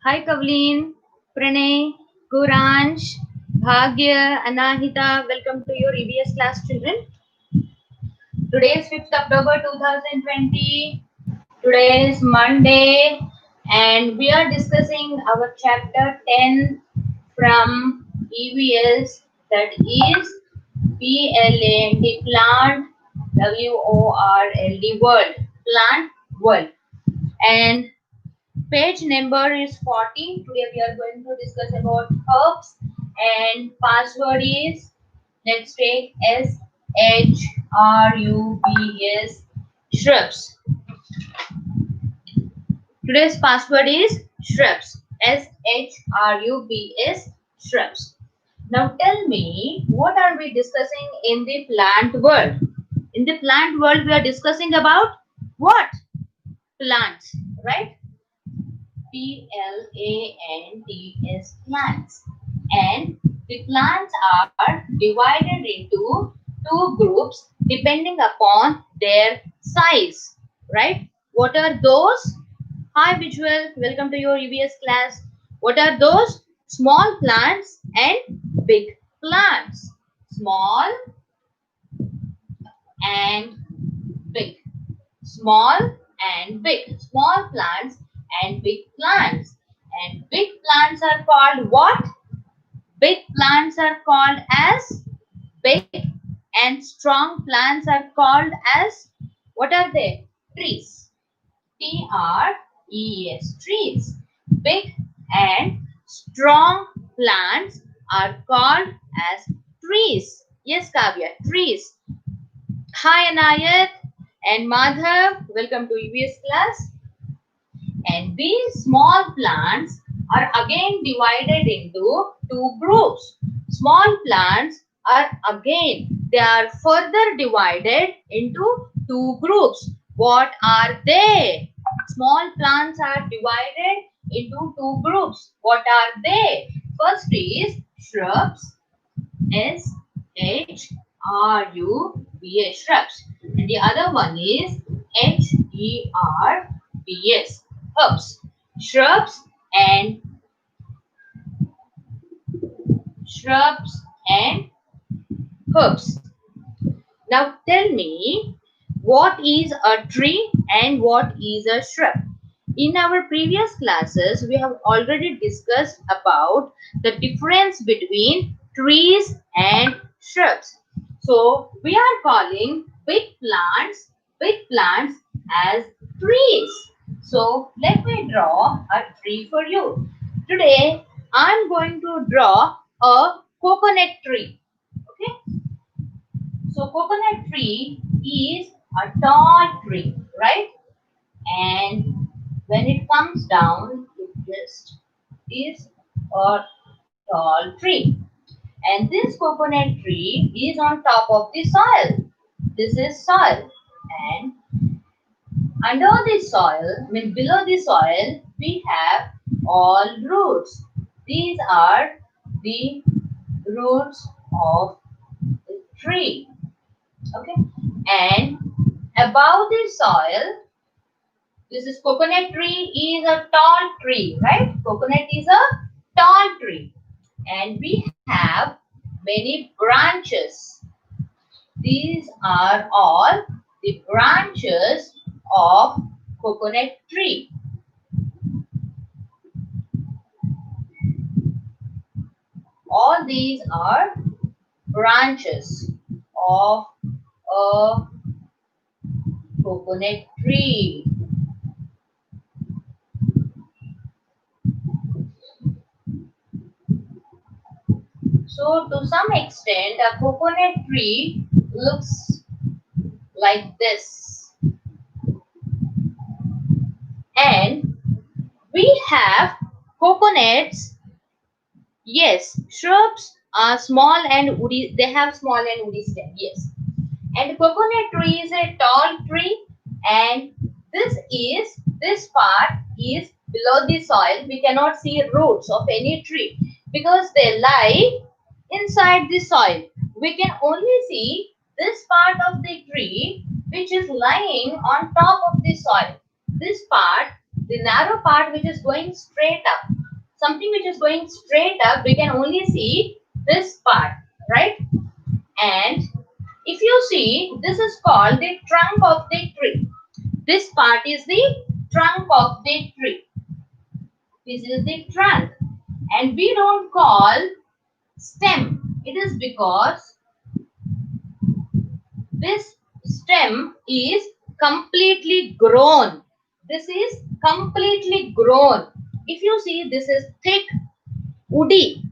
Hi Kavleen, Pranay, Guransh, Bhagya, Anahita. Welcome to your EVS class, children. Today is 5th October 2020. Today is Monday, and we are discussing our chapter 10 from EVS, that is PLAND, Plant, WORLD, World, Plant World. And page number is 14. Today we are going to discuss about herbs, and password is, let's take SHRUBS, shrubs. Today's password is shrubs. SHRUBS, shrubs. Now tell me, what are we discussing in the plant world? In the plant world, we are discussing about what? Plants, right? PLANTS, plants. And the plants are divided into two groups depending upon their size, right? What are those? Hi Visual, welcome to your EVS class. What are those? Small plants and big plants. Small and big. Small and big. Small plants and big plants. And big plants are called what? Big plants are called as big, and strong plants are called as, what are they? Trees. TREES, trees. Big and strong plants are called as trees. Yes, Kavya, trees. Hi Anayat and Madhav, welcome to EVS class. And these small plants are again divided into two groups. Small plants are again, they are further divided into two groups. What are they? Small plants are divided into two groups. What are they? First is shrubs, SHRUBS, shrubs. And the other one is HERBS, herbs. Shrubs and herbs. Now tell me, what is a tree and what is a shrub? In our previous classes, we have already discussed about the difference between trees and shrubs. So we are calling big plants as trees. So let me draw a tree for you. Today I am going to draw a coconut tree. Okay. So coconut tree is a tall tree, right? And when it comes down, it just is a tall tree. And this coconut tree is on top of the soil. This is soil. And under the soil, below the soil, we have all roots. These are the roots of the tree. Okay. And above the soil, this is coconut tree is a tall tree, right? Coconut is a tall tree. And we have many branches. These are all the branches of coconut tree. All these are branches of a coconut tree. So to some extent, a coconut tree looks like this. And we have coconuts. Yes, shrubs are small and woody. They have small and woody stem. Yes. And coconut tree is a tall tree, and this part is below the soil. We cannot see roots of any tree because they lie inside the soil. We can only see this part of the tree which is lying on top of the soil. This part, the narrow part which is going straight up, something which is going straight up, we can only see this part, right? And if you see, this is called the trunk of the tree. This part is the trunk of the tree. This is the trunk. And we don't call stem. It is because this stem is completely grown. This is completely grown. If you see, this is thick, woody,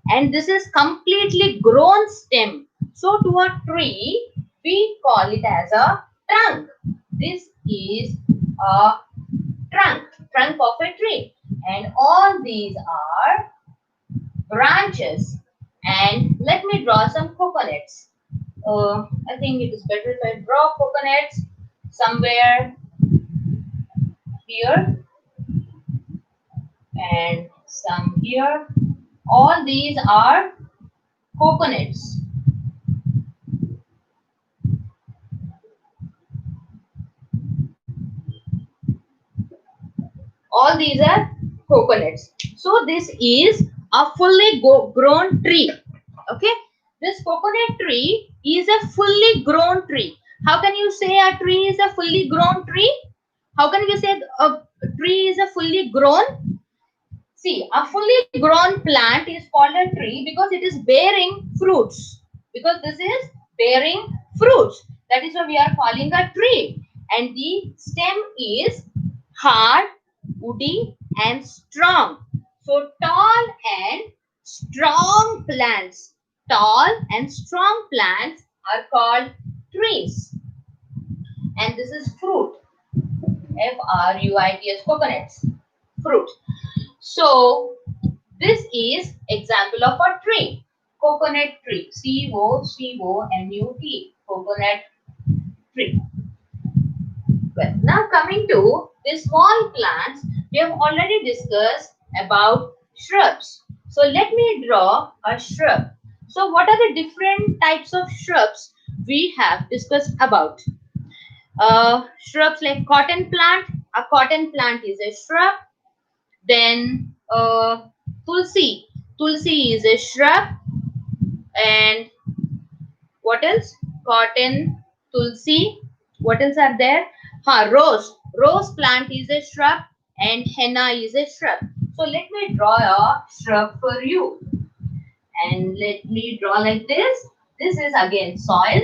and this is completely grown stem. So to a tree, we call it as a trunk. This is a trunk of a tree. And all these are branches. And let me draw some coconuts. I think it is better if I draw coconuts somewhere here and some here. All these are coconuts. All these are coconuts. So this is a fully grown tree. Okay, this coconut tree is a fully grown tree. How can you say a tree is a fully grown tree? How can we say a tree is a fully grown? See, a fully grown plant is called a tree because it is bearing fruits. Because this is bearing fruits. That is why we are calling a tree. And the stem is hard, woody, and strong. So tall and strong plants. Tall and strong plants are called trees. And this is fruit. F-R-U-I-T-S, coconuts. Fruit. So this is example of a tree. Coconut tree. C-O-C-O-N-U-T. Coconut tree. Well, now coming to the small plants, we have already discussed about shrubs. So let me draw a shrub. So what are the different types of shrubs we have discussed about? Shrubs like cotton plant. A cotton plant is a shrub. Then tulsi. Tulsi is a shrub. And what else? Cotton, tulsi. What else are there? Rose. Rose plant is a shrub and henna is a shrub. So let me draw a shrub for you. And let me draw like this. This is again soil.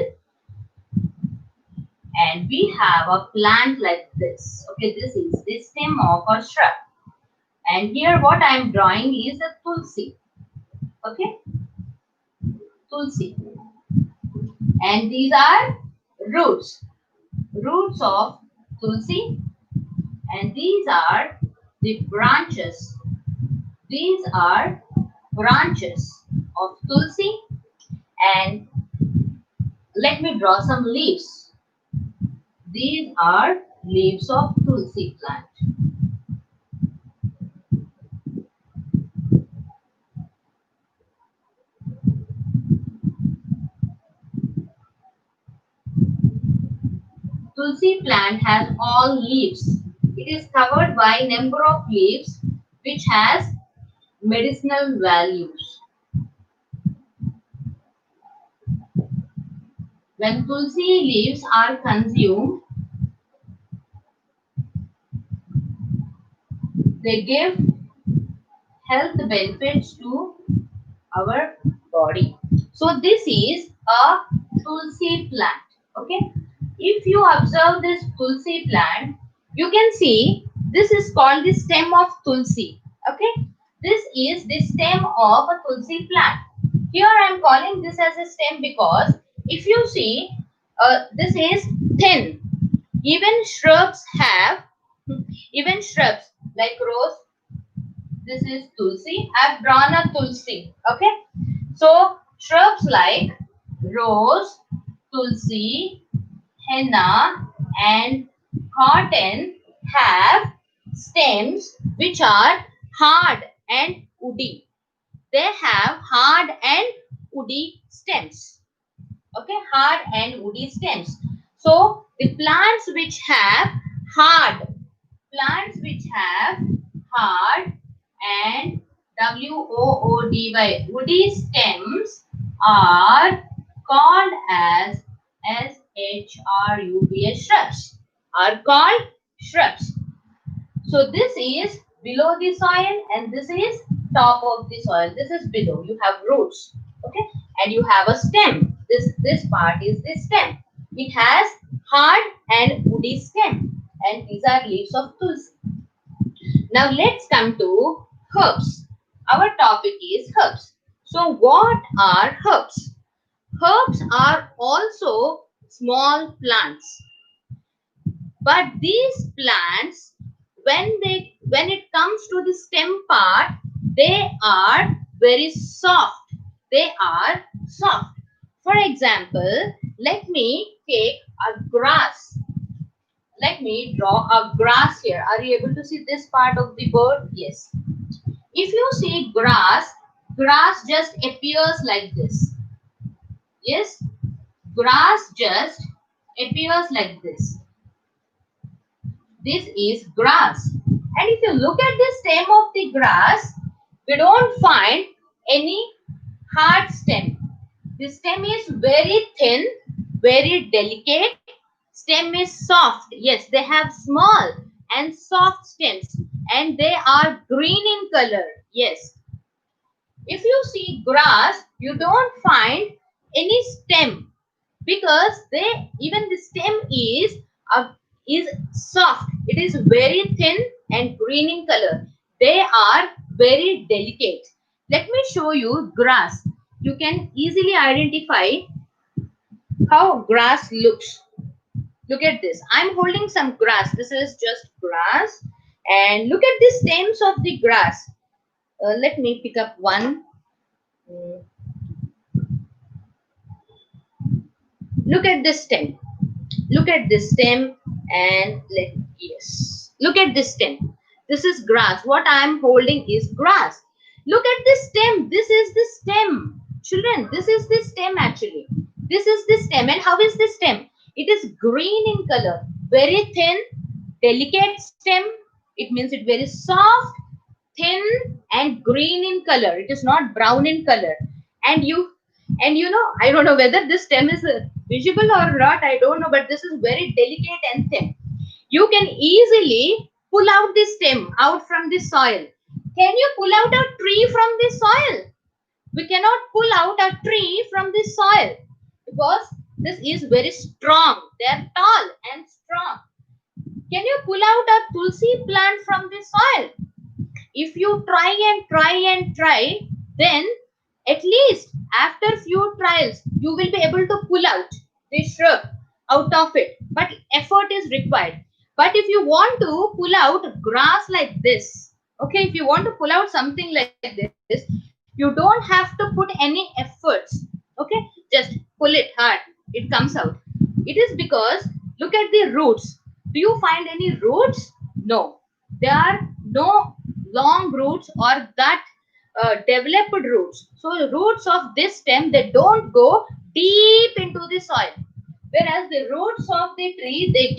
And we have a plant like this. Okay, this is the stem of a shrub. And here what I am drawing is a tulsi. Okay, tulsi. And these are roots. Roots of tulsi. And these are the branches. These are branches of tulsi. And let me draw some leaves. These are leaves of tulsi plant. Tulsi plant has all leaves. It is covered by number of leaves which has medicinal values. When tulsi leaves are consumed, they give health benefits to our body. So this is a tulsi plant. Okay. If you observe this tulsi plant, you can see this is called the stem of tulsi. Okay. This is the stem of a tulsi plant. Here I am calling this as a stem because if you see, this is thin. Even shrubs like rose. This is tulsi. I have drawn a tulsi. Okay. So shrubs like rose, tulsi, henna, and cotton have stems which are hard and woody. They have hard and woody stems. Okay, hard and woody stems. So the plants which have hard and Woody. Woody stems are called as shrubs. Are called shrubs. So this is below the soil and this is top of the soil. This is below. You have roots. Okay. And you have a stem. This part is the stem. It has hard and woody stem. And these are leaves of tulsi. Now let's come to herbs. Our topic is herbs. So what are herbs? Herbs are also small plants. But these plants, when it comes to the stem part, they are very soft. They are soft. For example, let me take a grass. Let me draw a grass here. Are you able to see this part of the bird? Yes. If you see grass, grass just appears like this. Yes, grass just appears like this. This is grass. And if you look at the stem of the grass, we don't find any hard stem. The stem is very thin, very delicate. Stem is soft. Yes, they have small and soft stems and they are green in color. Yes. If you see grass, you don't find any stem because even the stem is soft. It is very thin and green in color. They are very delicate. Let me show you grass. You can easily identify how grass looks. Look at this. I'm holding some grass. This is just grass. And look at the stems of the grass. Let me pick up one. Look at this stem. Look at this stem and yes. Look at this stem. This is grass. What I am holding is grass. Look at this stem. This is the stem. Children, this is the stem actually. This is the stem. And how is the stem? It is green in color. Very thin, delicate stem. It means it very soft, thin and green in color. It is not brown in color. And you know, I don't know whether this stem is visible or not. I don't know, but this is very delicate and thin. You can easily pull out the stem out from the soil. Can you pull out a tree from the soil? We cannot pull out a tree from the soil because this is very strong. They are tall and strong. Can you pull out a tulsi plant from the soil? If you try, then at least after few trials, you will be able to pull out the shrub out of it. But effort is required. But if you want to pull out grass like this, okay, if you want to pull out something like this, you don't have to put any efforts. Okay, just pull it hard. It comes out. It is because look at the roots. Do you find any roots? No. There are no long roots or that developed roots. So the roots of this stem, they don't go deep into the soil. Whereas the roots of the tree, they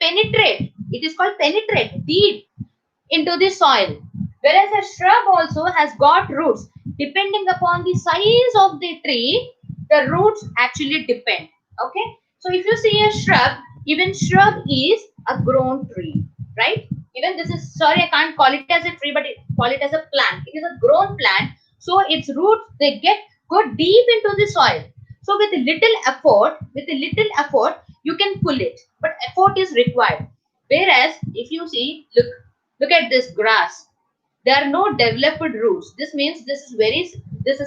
penetrate. It is called penetrate deep into the soil. Whereas a shrub also has got roots. Depending upon the size of the tree, the roots actually depend. Okay. So if you see a shrub, even shrub is a grown tree, right? Even this is, sorry, I can't call it as a tree, but call it as a plant. It is a grown plant. So its roots, they go deep into the soil. So with a little effort, you can pull it. But effort is required. Whereas if you see, look at this grass. There are no developed roots. This means this is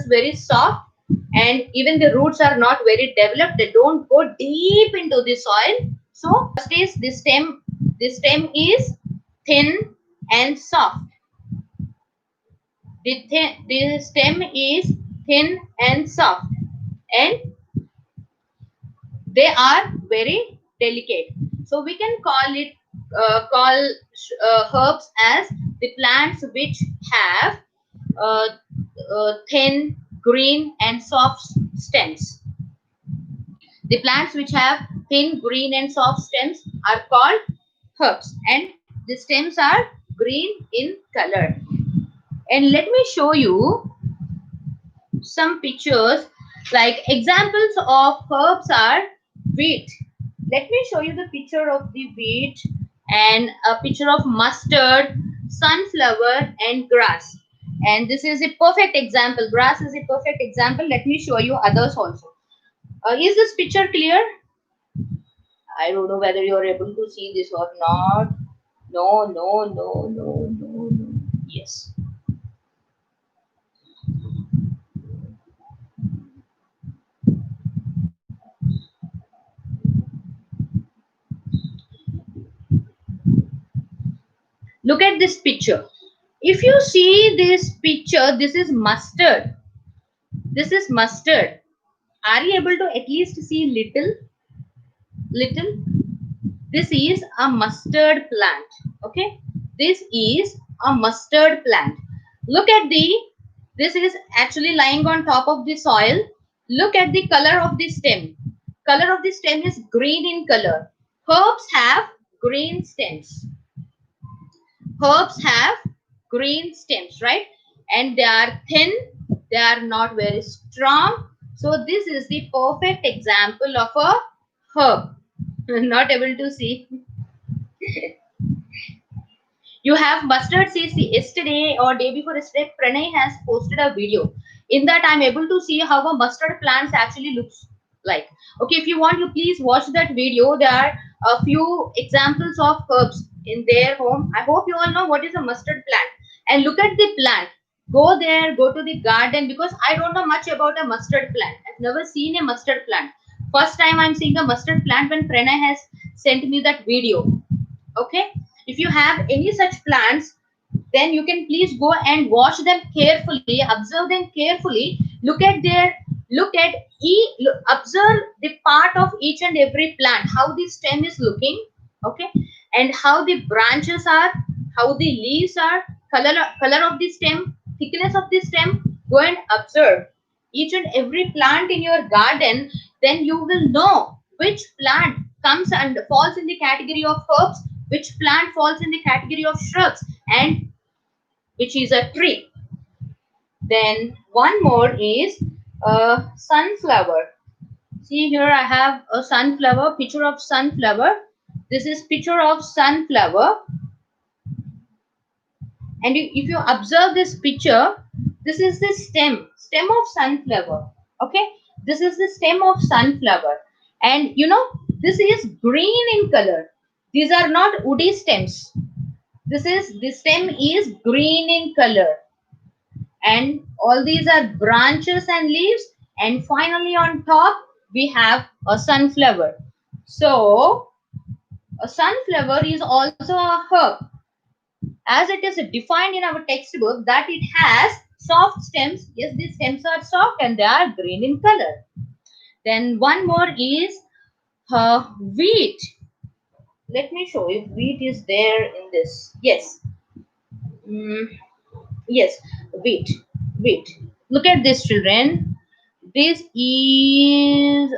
very soft, and even the roots are not very developed. They don't go deep into the soil. So first is the stem. The stem is thin and soft. The stem is thin and soft, and they are very delicate. So we can call herbs as the plants which have thin, green and soft stems. The plants which have thin, green and soft stems are called herbs, and the stems are green in color. And let me show you some pictures. Like examples of herbs are wheat. Let me show you the picture of the wheat and a picture of mustard, sunflower and grass. And this is a perfect example. Grass is a perfect example. Let me show you others also. Is this picture clear? I don't know whether you are able to see this or not. No, no, no, no, no, no. Yes. Look at this picture. If you see this picture, this is mustard. This is mustard. Are you able to at least see little? Little? This is a mustard plant. Okay? This is a mustard plant. Look at this is actually lying on top of the soil. Look at the color of the stem. Color of the stem is green in color. Herbs have green stems. Herbs have green stems, right? And they are thin, they are not very strong. So this is the perfect example of a herb. Not able to see. You have mustard seeds. Yesterday or day before yesterday, Pranay has posted a video. In that, I'm able to see how a mustard plant actually looks like. Okay, if you want, you please watch that video. There are a few examples of herbs in their home. I hope you all know what is a mustard plant. And look at the plant. Go there, go to the garden, because I don't know much about a mustard plant. I've never seen a mustard plant. First time I'm seeing a mustard plant when Pranay has sent me that video. Okay, if you have any such plants, then you can please go and watch them carefully, observe them carefully, look at observe the part of each and every plant, how the stem is looking. Okay, and how the branches are, how the leaves are, color of the stem, thickness of the stem. Go and observe each and every plant in your garden, then you will know which plant comes and falls in the category of herbs, which plant falls in the category of shrubs, and which is a tree. Then one more is sunflower. See here, I have a sunflower, picture of sunflower. This is picture of sunflower. And if you observe this picture, this is the stem of sunflower. Okay, this is the stem of sunflower. And you know, this is green in color. These are not woody stems. The stem is green in color, and all these are branches and leaves, and finally on top we have a sunflower. So a sunflower is also a herb, as it is defined in our textbook that it has soft stems. Yes, these stems are soft and they are green in color. Then one more is wheat. Let me show if wheat is there in this. Yes. Mm, yes, wheat. Look at this, children. This is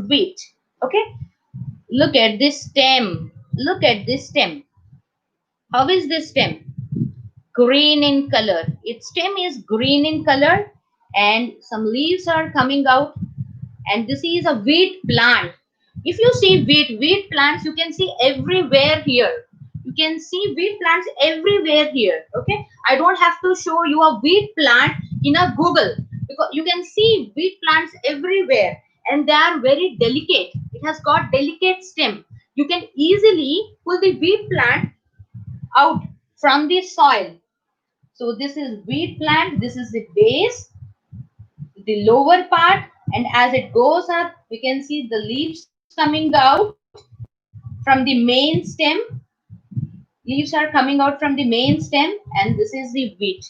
wheat. Okay. Look at this stem. Look at this stem. How is this stem? Green in color. Its stem is green in color, and some leaves are coming out. And this is a wheat plant. If you see wheat plants, you can see everywhere here. You can see wheat plants everywhere here. Okay, I don't have to show you a wheat plant in a Google, because you can see wheat plants everywhere, and they are very delicate. It has got delicate stem. You can easily pull the wheat plant out from the soil. So this is wheat plant. This is the base, the lower part, and as it goes up, we can see the leaves coming out from the main stem. Leaves are coming out from the main stem, and this is the wheat.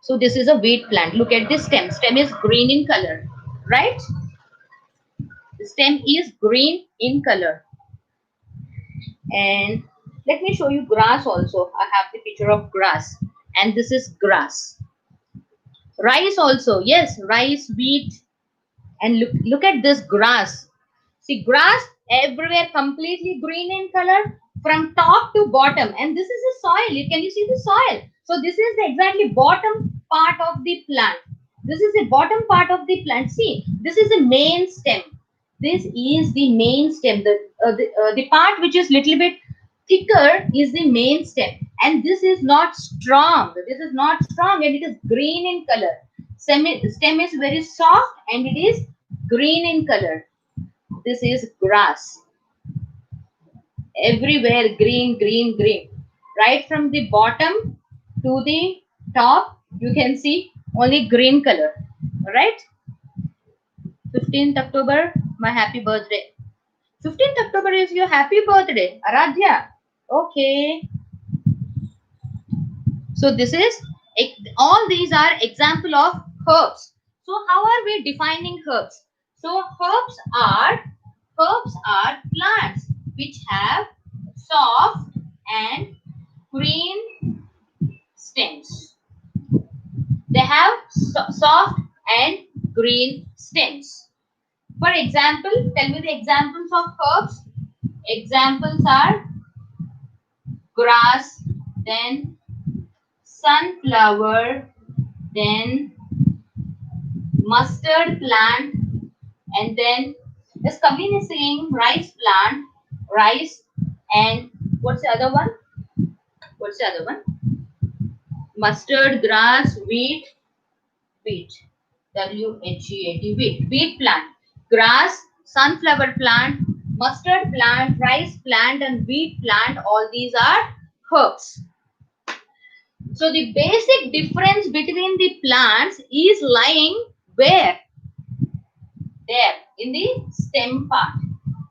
So this is a wheat plant. Look at this stem. Stem is green in color, right? The stem is green in color. And let me show you grass also. I have the picture of grass, and this is grass. Rice also, yes, rice, wheat, and look at this grass. See, grass everywhere completely green in color from top to bottom. And this is the soil. Can you see the soil? So this is the exactly bottom part of the plant. This is the bottom part of the plant. See, this is the main stem. This is the main stem. The part which is little bit thicker is the main stem, and this is not strong. This is not strong, and it is green in color. Stem is very soft and it is green in color. This is grass. Everywhere green, green, green. Right from the bottom to the top, you can see only green color. Alright? 15th October, my happy birthday. 15th October is your happy birthday, Aradhya. Okay. So this is, all these are example of herbs. So how are we defining herbs? So herbs are plants which have soft and green stems. They have soft and green stems. For example, tell me the examples of herbs. Examples are grass, then sunflower, then mustard plant, and then this Kavin is saying rice plant, rice, and what's the other one? What's the other one? Mustard, grass, wheat, wheat. WHEAT, wheat, wheat plant, grass, sunflower plant, mustard plant, rice plant, and wheat plant. All these are herbs. So the basic difference between the plants is lying where? There in the stem part,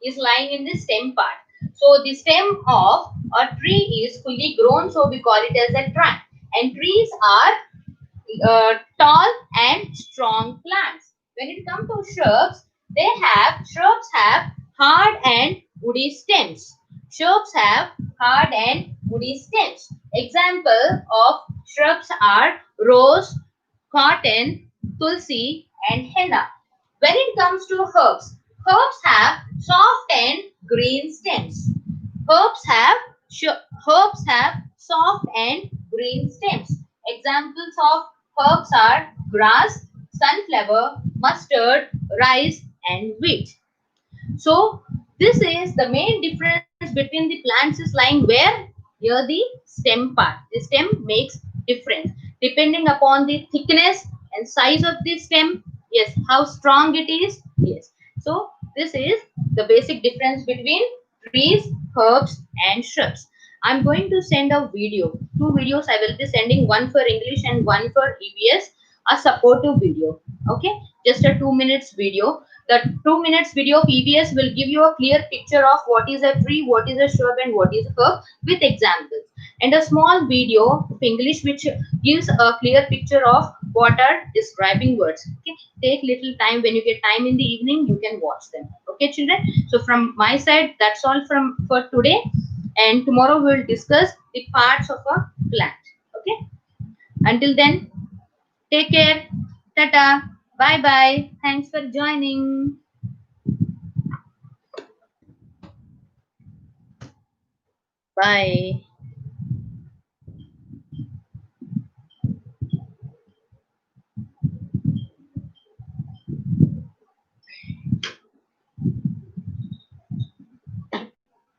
is lying in the stem part. So the stem of a tree is fully grown, so we call it as a trunk. And trees are tall and strong plants. When it comes to shrubs, shrubs have hard and woody stems. Shrubs have hard and woody stems. Example of shrubs are rose, cotton, tulsi, and henna. When it comes to herbs, herbs have soft and green stems. Herbs have herbs have soft and green stems. Examples of herbs are grass, sunflower, mustard, rice, and wheat. So this is the main difference between the plants is lying where? Near the stem part. The stem makes difference depending upon the thickness and size of the stem. Yes, how strong it is. Yes. So this is the basic difference between trees, herbs, and shrubs. I'm going to send a video. Two videos I will be sending, one for English and one for EVS, a supportive video. Okay, just a 2 minutes video. The 2 minutes video of EVS will give you a clear picture of what is a tree, what is a shrub, and what is a herb with examples. And a small video of English which gives a clear picture of what are describing words. Okay, take little time. When you get time in the evening, you can watch them. Okay, children. So from my side, that's all for today. And tomorrow we will discuss the parts of a plant. Okay. Until then, take care. Tata. Bye bye. Thanks for joining. Bye.